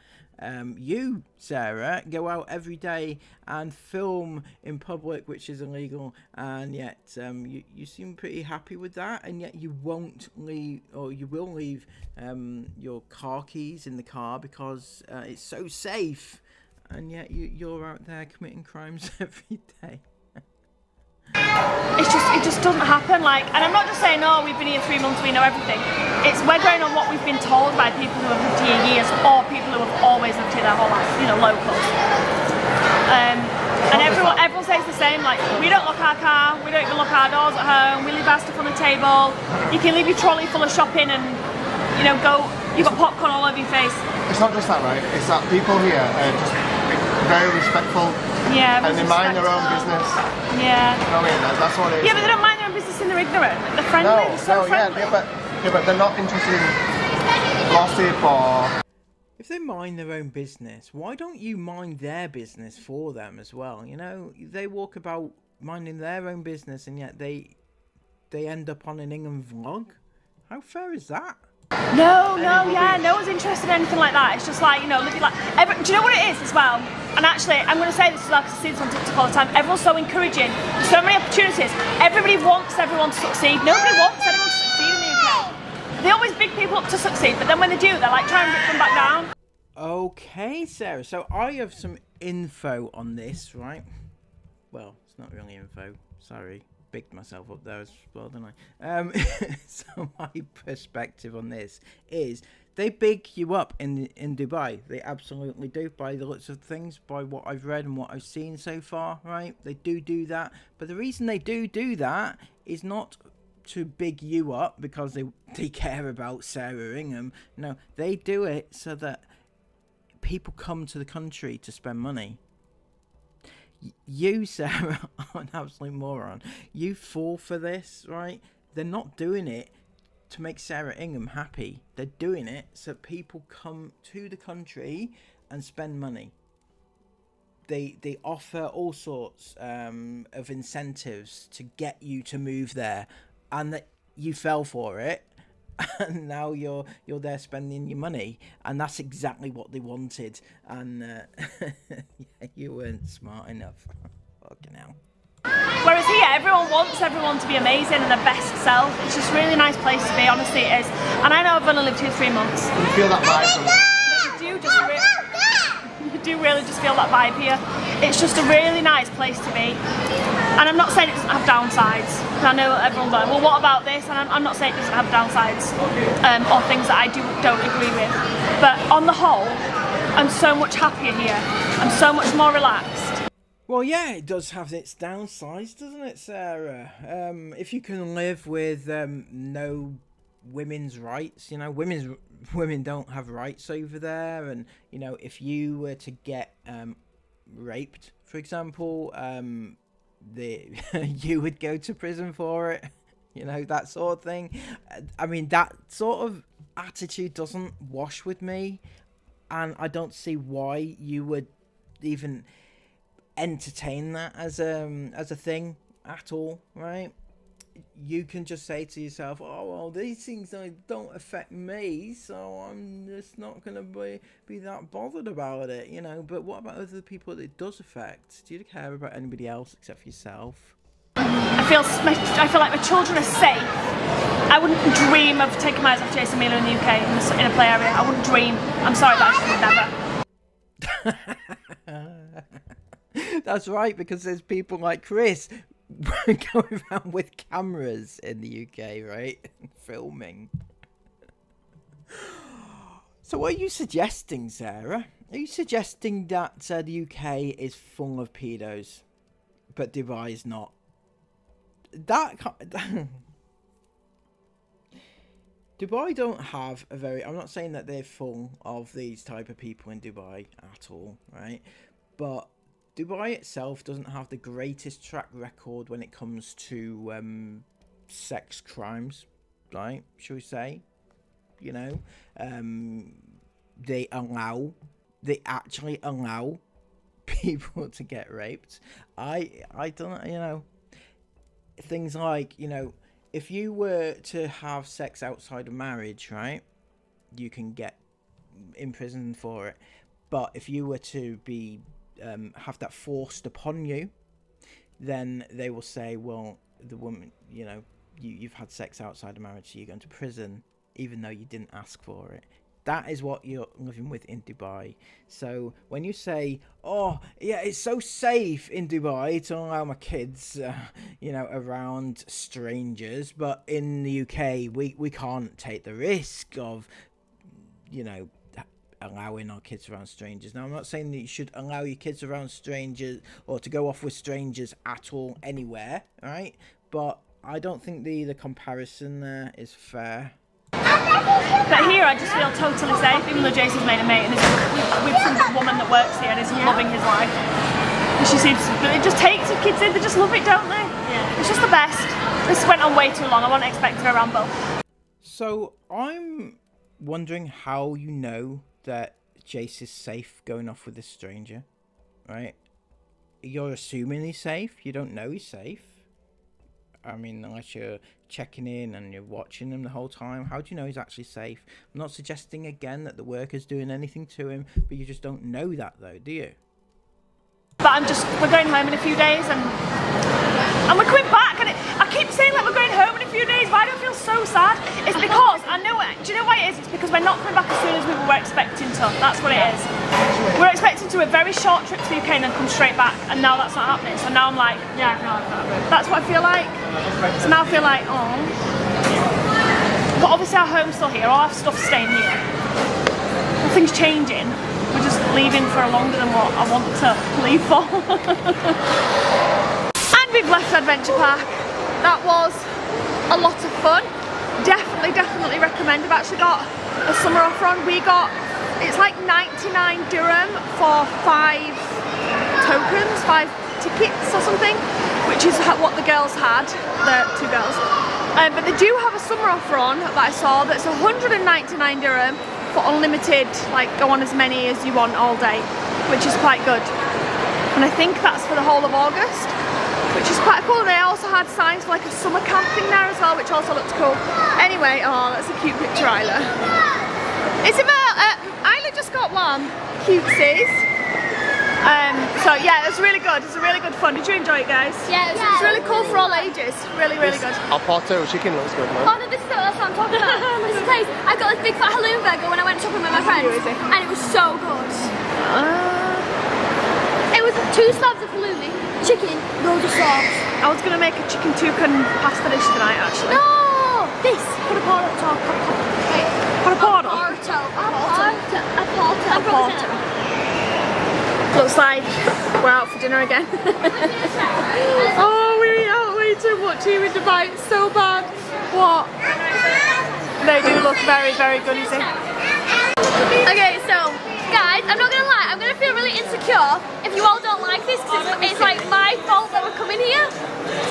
You, Sarah, go out every day and film in public, which is illegal, and yet you seem pretty happy with that, and yet you won't leave, or you will leave your car keys in the car because it's so safe. And yet you're out there committing crimes every day. It just doesn't happen. Like, and I'm not just saying, oh, we've been here 3 months, we know everything. It's we're going on what we've been told by people who have lived here years, or people who have always lived here their whole life, you know, locals. And everyone says the same. Like, we don't lock our car, we don't even lock our doors at home. We leave our stuff on the table. You can leave your trolley full of shopping and, you know, go. You've got popcorn all over your face. It's not just that, right? It's that people here are just very respectful. Yeah, and they mind their own business. Yeah. You know what I mean? That's what it is. Yeah, but they don't mind their own business and they're ignorant. They're friendly. They're so friendly. Yeah, but they're not interested in gossip or. If they mind their own business, why don't you mind their business for them as well? You know, they walk about minding their own business, and yet they end up on an Ingham vlog. How fair is that? No, no one's interested in anything like that. It's just like, you know, do you know what it is as well? And actually, I'm going to say this as well because I see this on TikTok all the time. Everyone's so encouraging. There's so many opportunities. Everybody wants everyone to succeed. Nobody wants anyone to succeed in the UK. They always big people up to succeed, but then when they do, they're like trying to rip them back down. Okay, Sarah. So I have some info on this, right? Well, it's not really info. Sorry. Bigged myself up there as well, didn't I? So my perspective on this is they big you up in Dubai. They absolutely do, by the looks of things, by what I've read and what I've seen so far, right? They do that. But the reason they do that is not to big you up because they care about Sarah Ingham. No, they do it so that people come to the country to spend money. You, Sarah, are an absolute moron. You fall for this, right? They're not doing it to make Sarah Ingham happy. They're doing it so people come to the country and spend money. They offer all sorts of incentives to get you to move there, and that you fell for it. And now you're there spending your money, and that's exactly what they wanted. And yeah, you weren't smart enough. Fucking hell. Whereas here, everyone wants everyone to be amazing and their best self. It's just a really nice place to be. Honestly, it is. And I know I've only lived here 3 months. You feel that vibe from it? You do just do really just feel that vibe here. It's just a really nice place to be. And I'm not saying it doesn't have downsides. I know everyone's like, well, what about this? And I'm not saying it doesn't have downsides or things that I don't agree with. But on the whole, I'm so much happier here. I'm so much more relaxed. Well, yeah, it does have its downsides, doesn't it, Sarah? If you can live with no women's rights, you know, women don't have rights over there, and you know, if you were to get raped, for example, you would go to prison for it, you know, that sort of thing. I mean, that sort of attitude doesn't wash with me, and I don't see why you would even entertain that as a thing at all, right? You can just say to yourself, oh well, these things don't affect me, so I'm just not gonna be that bothered about it, you know. But what about other people that it does affect? Do you care about anybody else except for yourself? I feel like my children are safe. I wouldn't dream of taking my eyes off Jason Miller in the UK in a play area. I wouldn't dream. I'm sorry, but I should never. That's right, because there's people like Chris going around with cameras in the UK, right? Filming. So what are you suggesting, Sarah? Are you suggesting that the UK is full of pedos, but Dubai is not? Dubai don't have a very... I'm not saying that they're full of these type of people in Dubai at all, right? But Dubai itself doesn't have the greatest track record when it comes to sex crimes, right? Shall we say? You know, they actually allow people to get raped. I don't, you know, things like, you know, if you were to have sex outside of marriage, right, you can get imprisoned for it. But if you were to be have that forced upon you, then they will say, well, the woman, you know, you've had sex outside of marriage, so you're going to prison, even though you didn't ask for it. That is what you're living with in Dubai. So when you say, oh, yeah, it's so safe in Dubai to allow my kids, you know, around strangers, but in the UK, we can't take the risk of, you know, allowing our kids around strangers. Now, I'm not saying that you should allow your kids around strangers or to go off with strangers at all anywhere, right? But I don't think the comparison there is fair. But here I just feel totally safe, even though Jason's made a mate and is with some woman that works here and is loving his life. And she seems to, it just takes your kids in, they just love it, don't they? Yeah. It's just the best. This went on way too long, I wasn't expecting a ramble. So I'm wondering how you know that Jace is safe going off with this stranger, right? You're assuming he's safe, you don't know he's safe. I mean, unless you're checking in and you're watching him the whole time, how do you know he's actually safe? I'm not suggesting again that the worker's doing anything to him, but you just don't know that though, do you? But we're going home in a few days and we're coming back, and I keep saying that we're going home in a few days. Why do I feel so sad? It's because, I know it, do you know why it is? It's because we're not coming back as soon as we were expecting to. That's what it is. We're expecting to do a very short trip to the UK and then come straight back, and now that's not happening. So now I'm like, yeah, no, that's what I feel like. So now I feel like, oh. But obviously our home's still here, all our stuff's staying here. Nothing's changing. We're just leaving for longer than what I want to leave for. And we've left Adventure Park. That was a lot of fun. Definitely recommend. We've actually got a summer offer on. We got, it's like 99 dirham for 5 tokens, 5 tickets or something, which is what the girls had, the 2 girls. But they do have a summer offer on that I saw that's 199 dirham for unlimited, like go on as many as you want all day, which is quite good. And I think that's for the whole of August, which is quite cool. They also had signs for like a summer camp thing there as well, which also looks cool. Anyway, oh, that's a cute picture, Isla. Isla just got one cutesies. So yeah, it was really good. It's a really good fun. Did you enjoy it, guys? Yeah, it It's really cool for all ages. Really good. Our potato chicken looks good, man. Oh no, this is what I'm talking about. This place, I got this big fat halloum burger when I went shopping with my friends, and it was so good. 2 slabs of halloumi, chicken, loads of sauce. I was gonna make a chicken toucan pasta dish tonight actually. No! This! Put a porto. Put a porto. A porto. Looks like we're out for dinner again. Oh, we eat out way too much here in Dubai. It's so bad. What? They do look very, very good, you see. Okay, so guys, I'm not gonna lie, I'm gonna feel really insecure if you all don't like this because it's like my fault that we're coming here.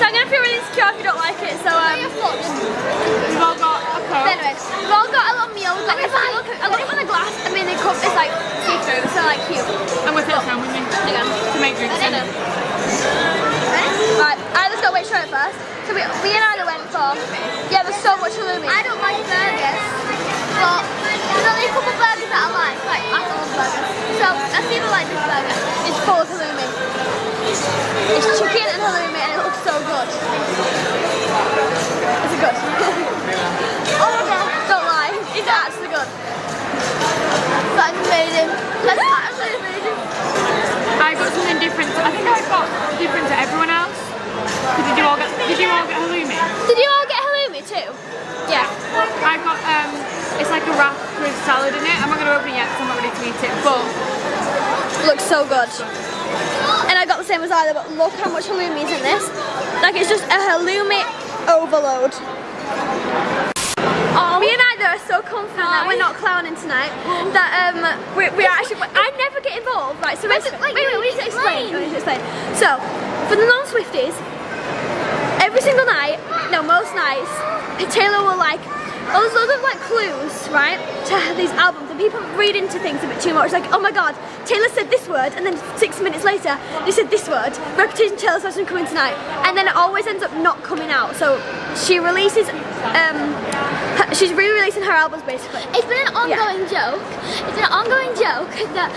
So I'm gonna feel really insecure if you don't like it. So We've all got a coat. anyway, we've all got a little meal. Like if I look on the glass, I mean the cup is like see-through, so like cute. And we're filling with me to make drinks in it. Right, let's go wait straight first. So we and Ida went for, yeah, there's so much halloumi. I don't like burgers, but there's only a couple of burgers that I like apple burgers. So let's see if I like this burger. It's full of halloumi. It's chicken and halloumi and it looks so good. Is it good? Oh my god, don't lie, it's actually good. That's amazing. That's actually amazing. I got something different. I think I got different to everyone else. Did you all get halloumi? Did you all get halloumi too? Yeah. I got it's like a wrap with salad in it. I'm not gonna open it yet because I'm not ready to eat it, but Looks so good. And I got the same as either, but look how much halloumi is in this. Like it's just a halloumi overload. Me and Ida are so confident that we're not clowning tonight that we're actually. I never get involved, right? So wait, we need to explain. So for the non-Swifties, every single night, no, most nights, Taylor will like. Oh, there's loads of like clues, right, to these albums, and people read into things a bit too much. Like, oh my god, Taylor said this word, and then 6 minutes later, they said this word. Reputation Taylor's version coming tonight, and then it always ends up not coming out. So she releases, she's re-releasing her albums basically. It's been an ongoing joke. It's an ongoing joke that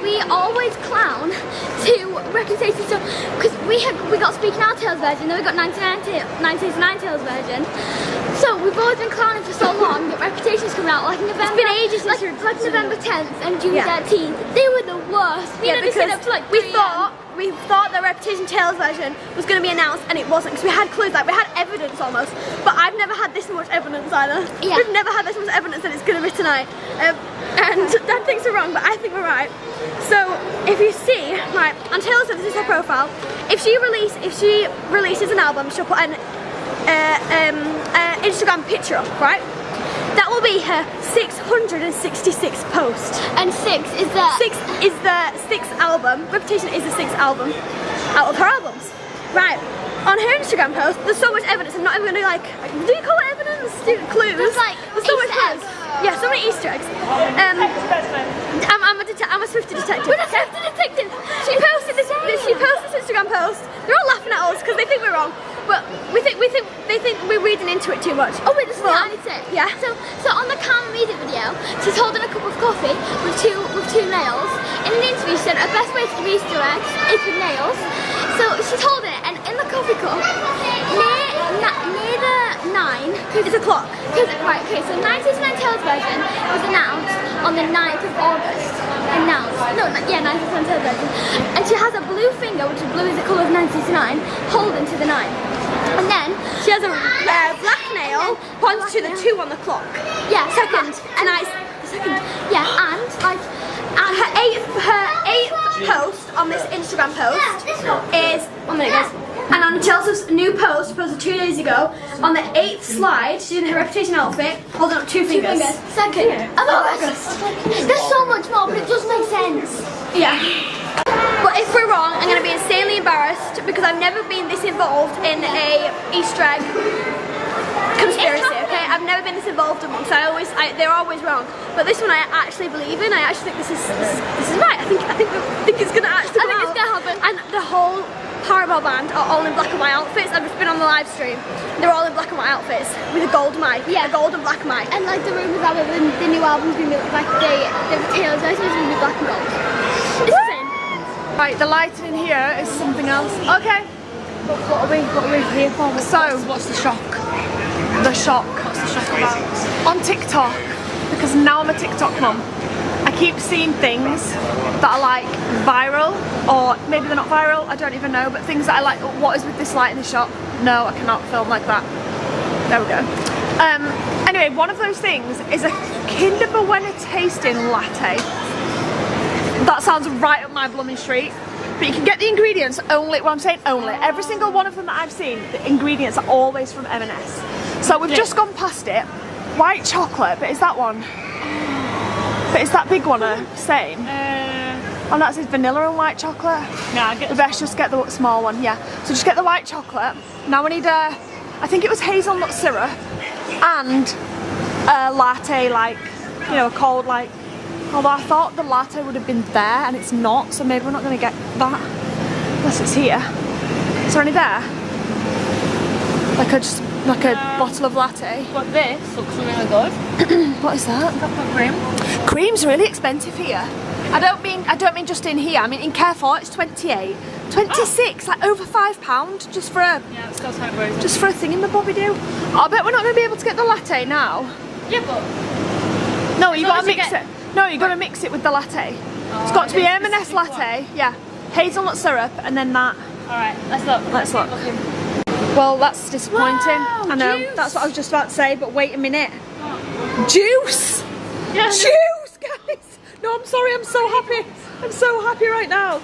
we always clown to Reputation, so because we got Speaking Our Tales version, then we got 1999 Tales version. So we've always been clowning for so long that Reputation's coming out like November. It's been ages since like November 10th and June 13th. They were the worst. Because up to like we thought the Reputation Tales version was going to be announced and it wasn't because we had clues, like we had evidence almost. But I've never had this much evidence either. Yeah. We've never had this much evidence that it's going to be tonight. And Dad thinks we're wrong, but I think we're right. So if you see, right, on Taylor Swift, this is her profile. If she releases an album, she'll put an Instagram picture up, right? That will be her 666th post. And 6 is the 6th album. Reputation is the 6th album out of her albums. Right. On her Instagram post, there's so much evidence. I'm not even gonna like. Do you call it evidence? Clues? There's so much clues. Yeah, so many Easter eggs. I'm a Swiftie detective. We're a Swiftie detective. She posted this Instagram post. They're all laughing at us because they think we're wrong. But they think we're reading into it too much. Oh wait, this is what I need to say. Yeah. So on the Calm Music video, she's holding a cup of coffee with two nails. In an interview, she said her best way to do Easter eggs is with nails. So she's holding it, and in the coffee cup, near the 9, it's a clock. Right. Okay. So 1999 Tales version was announced on the 9th of August. 1999 Tales version, and she has a blue finger, which is blue is the colour of 1999, holding to the 9. And then she has a black nail pointing to the 2 on the clock. Yeah, second. And second. Yeah, and like her eighth post on this Instagram post is 1 minute, guys. And on Chelsea's new post, posted 2 days ago, on the 8th slide, she's in her Reputation outfit, holding up 2 fingers. Second. Of August. There's so much more, but it does make sense. Yeah. But if we're wrong, I'm going to be insanely embarrassed because I've never been this involved in a Easter egg conspiracy, okay? I've never been this involved in one, so they're always wrong. But this one I actually believe in. I actually think this is right. I think it's going to actually go out. I think it's going to happen. And the whole Paramore band are all in black and white outfits. I've just been on the live stream. They're all in black and white outfits with a gold mic. Yeah, a gold and black mic. And like the rumours are that the new album's going to be like the Taylor's version is going to be black and gold. It's insane. Right, the lighting in here is something else. Okay. What are we here for? So, what's the shock? The shock. What's the shock about? On TikTok, because now I'm a TikTok mum, I keep seeing things that are like viral, or maybe they're not viral, I don't even know, but things that I like. What is with this light in the shop? No, I cannot film like that. There we go. Anyway, one of those things is a Kinder Bueno tasting latte. That sounds right up my blooming street. But you can get the ingredients only, well I'm saying only, every single one of them that I've seen, the ingredients are always from M&S. So we've just gone past it. White chocolate, but is that one? But is that big one the same? Oh, that's his vanilla and white chocolate. Nah, we best just get the small one, yeah. So just get the white chocolate. Now we need I think it was hazelnut syrup and a latte, like, you know, a cold, like, although I thought the latte would have been there and it's not, so maybe we're not going to get that unless it's here. Is there any there? Like a bottle of latte. But this looks really good. What is that? Chocolate cream. Cream's really expensive here. I don't mean just in here. I mean in Carrefour it's 28, 26, like over £5 just for a Yeah, it's got time just for a thing in the bobby do. Oh, I bet we're not going to be able to get the latte now. Yeah, but No, you long got to as you mix get- it. No, you got to mix it with the latte. It's got to be M&S latte. Yeah, hazelnut syrup and then that. alright, let's look. Let's look. Well, that's disappointing. Wow, I know. juice. That's what I was just about to say. But wait a minute. Juice. Yeah, Juice, guys. No, I'm sorry. I'm so happy. I'm so happy right now.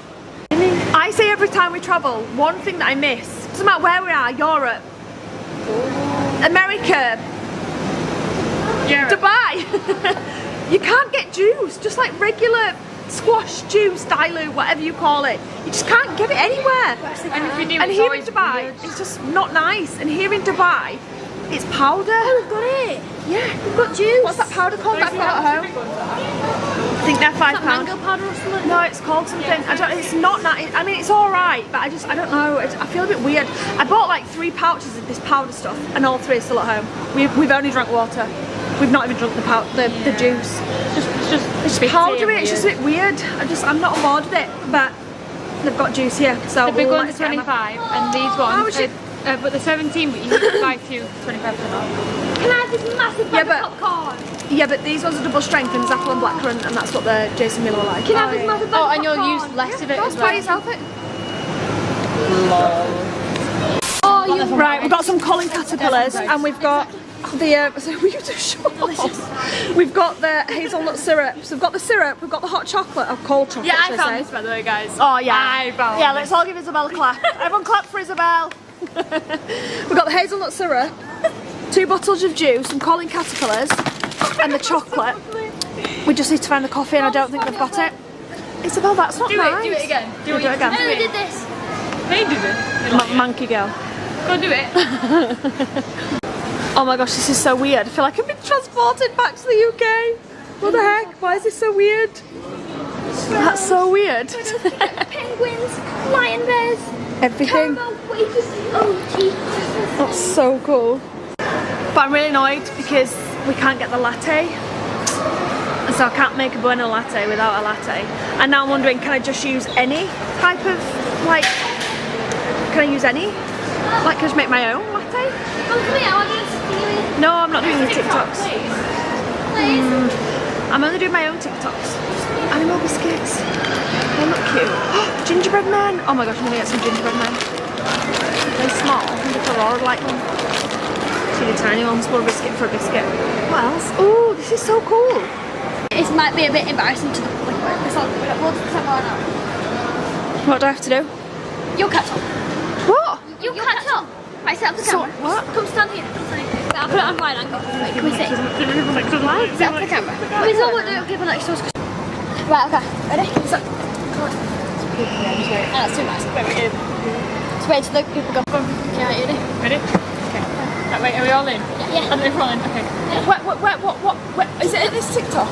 I say every time we travel, one thing that I miss. Doesn't matter where we are. Europe, America, Dubai. You can't get juice. Just like regular squash juice, dilute, whatever you call it. You just can't get it anywhere. And if you do, And it's here in always Dubai, weird. it's just not nice. And here in Dubai, it's powder. Oh, we've got it. Yeah, we've got juice. What's that powder called that I've got at home? I think they're £5. Mango powder or something? No, it's called something. I don't. It's not nice. I mean, it's all right, but I don't know. I feel a bit weird. I bought like 3 pouches of this powder stuff, and all 3 are still at home. We've only drunk water. We've not even drunk the juice. It's powdery. It's just a bit weird. I'm not on board with it, but they've got juice here. So The big ones let's are get 'em. 25 and these How ones much it- but the 17, but you can buy 2 25% off. Can I have this massive bag Yeah, of popcorn? Yeah, but these ones are double strength and there's apple and blackcurrant, and that's what the Jason Miller like. Can I have this massive bag Oh, of and you'll popcorn? use less of it Go as try well. yourself it. Oh, you Right, we've got some Colin caterpillars, and we've got the we've got the hazelnut syrup. So we've got the syrup, we've got the hot chocolate, or cold chocolate. Yeah, I should found say. this by the way, guys. Oh yeah, I found yeah. this. Let's all give Isabel a clap. Everyone clap for Isabel. We've got the hazelnut syrup, 2 bottles of juice, some Colin caterpillars, and the chocolate. We just need to find the coffee, and I don't think they've got it. Isabel, that's not Do nice. it again. Do it again. No, we did this. They did it. Monkey girl. Go do it. Oh my gosh, this is so weird. I feel like I've been transported back to the UK. What the heck? Why is this so weird? That's so weird. Penguins, lion bears, Everything. caramel wafers. Oh, Jesus. That's so cool. But I'm really annoyed because we can't get the latte. And so I can't make a Bueno latte without a latte. And now I'm wondering, can I just use any type of, like, can I use any? Like, can I just make my own latte? Oh, come here, I'll just do it. No, I'm not doing the TikToks. Please. I'm only doing my own TikToks. Animal biscuits. They look cute. Gingerbread men. Oh my gosh, I'm gonna get some gingerbread men. They're small. I wonder if Aurora would like them. See the tiny ones for a biscuit for a biscuit. What else? Oh, this is so cool. This might be a bit embarrassing to the public, but it's not. We'll just come on up. What do I have to do? You'll catch up. What? You'll catch up. Right, set up the So, camera. what? Come stand here. Come stand here. I'll put it on wide angle. Right, can we sit? Set up the camera. We still won't do it. People next to us. Right, okay. Ready? So, that's too nice. Just wait till the people go. Yeah, ready? Ready? Okay. Right, wait, are we all in? Yeah. And everyone in? Okay. What? Is it in this TikTok?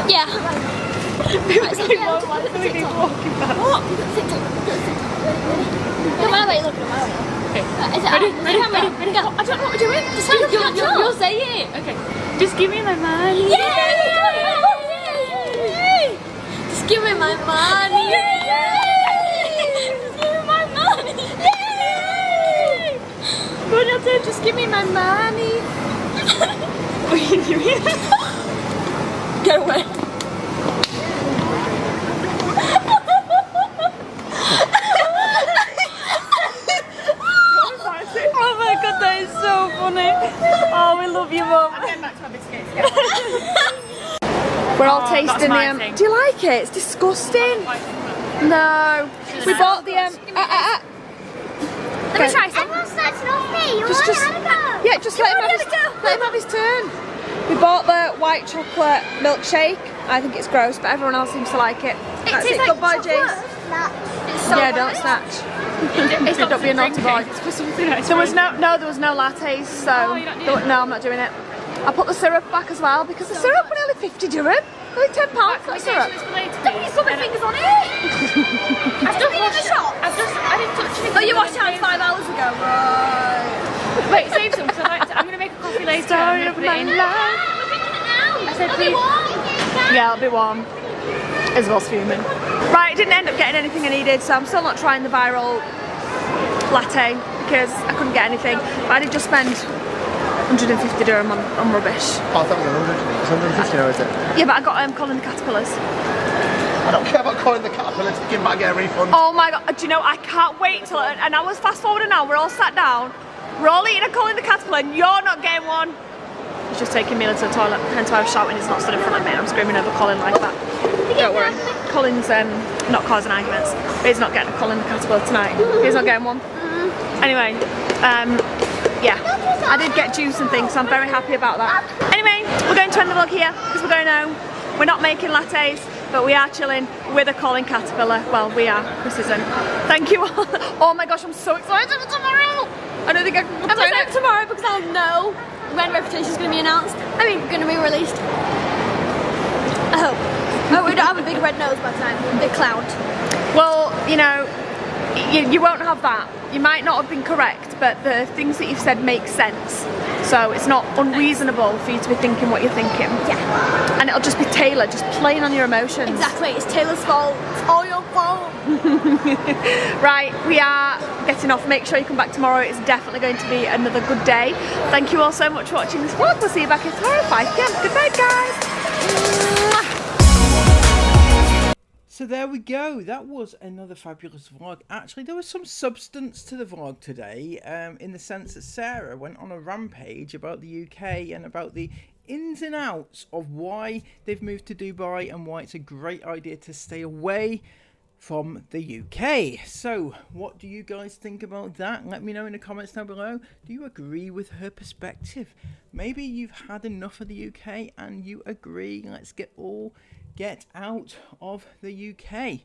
Yeah. Right, so yeah, What? look at the Look at TikTok. walking back. What? Look at the TikTok. Look at the TikTok. Ready? No matter where you look at them, Okay. Is it Ready? on? Ready? Camera. Ready? Go. I don't know what we're doing. Just like You'll say it. Okay. Just give me my money. Yay! Just give me my money. Just give me my money. Yay! Go down there, just give me my money. What are you doing? Get away. We're all Oh, tasting that's the my thing. Do you like it? It's disgusting. No. We bought the Let me try some. Everyone's starting off me. You Just- want to have a go? Yeah, just let him have his turn. We bought the white chocolate milkshake. I think it's gross, but everyone else seems to like it. That's it. Goodbye, Jace. Yeah, don't snatch. Don't be a naughty boy. It's for something else. There was there was no lattes, so you're not doing no, I'm not doing it. I put the syrup back as well because the syrup was nearly 50 dirham. Only £10 for that syrup. Don't you put my fingers on it. I've just been in the shop. I didn't touch it. Oh, you washed your hands 5 hours ago. Right. Wait, save some. I'm gonna make a coffee later. Story of my life. I said please. Yeah, it'll be warm. Isabel's fuming. Right, I didn't end up getting anything I needed, so I'm still not trying the viral latte because I couldn't get anything. But I did just spend 150 dirham on rubbish. Oh, I thought it was 100. It's 150 now, is it? Yeah, but I got Colin the Caterpillars. I don't care about calling the caterpillar to give back, get a refund. Oh my god, do you know, I can't wait till an hour's fast forward now, we're all sat down, we're all eating a Colin the Caterpillar and you're not getting one. He's just taking Mila to the toilet, hence why I was shouting, he's not stood in front of me and I'm screaming over Colin like that. Don't worry, Colin's not causing arguments, but he's not getting a Colin the Caterpillar tonight. He's not getting one. Anyway, yeah, I did get juice and things, so I'm very happy about that. Anyway, we're going to end the vlog here because we're going home. We're not making lattes, but we are chilling with a Colin Caterpillar. Well, we are. Chris isn't. Thank you all. Oh my gosh, I'm so excited for tomorrow. I don't think I can I'm excited tomorrow because I'll know when Reputation's going to be announced. I mean, going to be released. I hope. Oh, we don't have a big red nose by the time. Big cloud. Well, you know, you won't have that. You might not have been correct, but the things that you've said make sense. So it's not unreasonable for you to be thinking what you're thinking. Yeah. And it'll just be Taylor just playing on your emotions. Exactly. It's Taylor's fault. It's all your fault. Right, we are getting off. Make sure you come back tomorrow. It's definitely going to be another good day. Thank you all so much for watching this vlog. We'll see you back here tomorrow at 5 PM. Good night, guys. So there we go, that was another fabulous vlog. Actually, there was some substance to the vlog today, in the sense that Sarah went on a rampage about the UK and about the ins and outs of why they've moved to Dubai and why it's a great idea to stay away from the UK. So, what do you guys think about that? Let me know in the comments down below. Do you agree with her perspective? Maybe you've had enough of the UK and you agree, let's get out of the UK.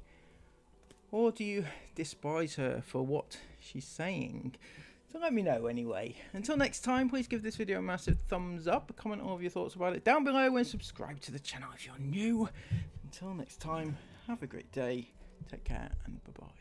Or do you despise her for what she's saying? So let me know anyway. Until next time, please give this video a massive thumbs up, comment all of your thoughts about it down below, and subscribe to the channel if you're new. Until next time, have a great day, take care, and bye-bye.